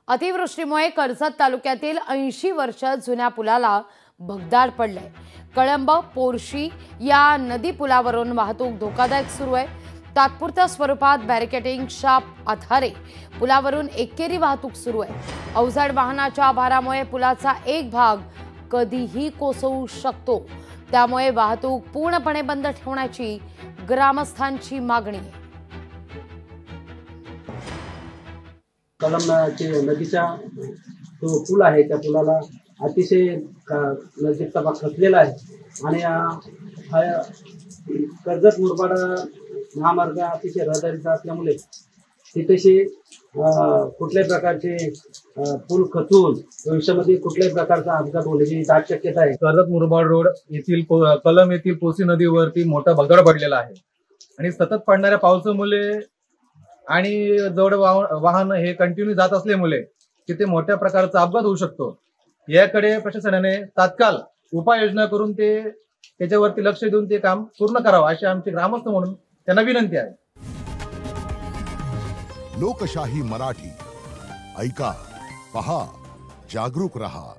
अतिवृष्टीमुळे कर्जत तालुक्यातील 80 वर्ष जुन्या पुलाला भगदाड पडलंय। कळंब पोर्शी या नदी पुलावरून वाहतूक धोकादायक सुरू आहे। तात्पुरत्या स्वरूपात बॅरिकेडिंगच्या आधारे पुलावरून एकेरी वाहतूक सुरू आहे। अवजड वाहनाच्या भारामुळे पुलाचा एक भाग कधीही कोसळू शकतो, त्यामुळे वाहतूक पूर्णपणे बंद ठेवण्याची ग्रामस्थांची मागणी आहे। कलम नदीचा जो पूल आहे त्या पुलाला अतिशय नदीचा भाग खचलेला आहे आणि हा कर्जत मुरबाड महामार्ग अतिशय रहदारीचा असल्यामुळे तिथेशी कुठल्याही प्रकारचे पूल खचून भविष्यामध्ये कुठल्याही प्रकारचा अपघात होण्याची दाट शक्यता आहे। कर्जत मुरबाड रोड येथील कलम येथील पोसी नदीवरती मोठा भगदाड पडलेला आहे आणि सतत पडणाऱ्या पावसामुळे आणि जवळ वाहन हे कंटिन्यू जात असल्यामुळे तिथे मोठ्या प्रकारचा अपघात होऊ शकतो। याकडे प्रशासनाने तात्काळ उपाययोजना करून त्याच्यावरती लक्ष देऊन ते काम पूर्ण करावं अशी आमची ग्रामस्थ म्हणून त्यांना विनंती आहे। लोकशाही मराठी ऐका, पहा, जागरूक रहा।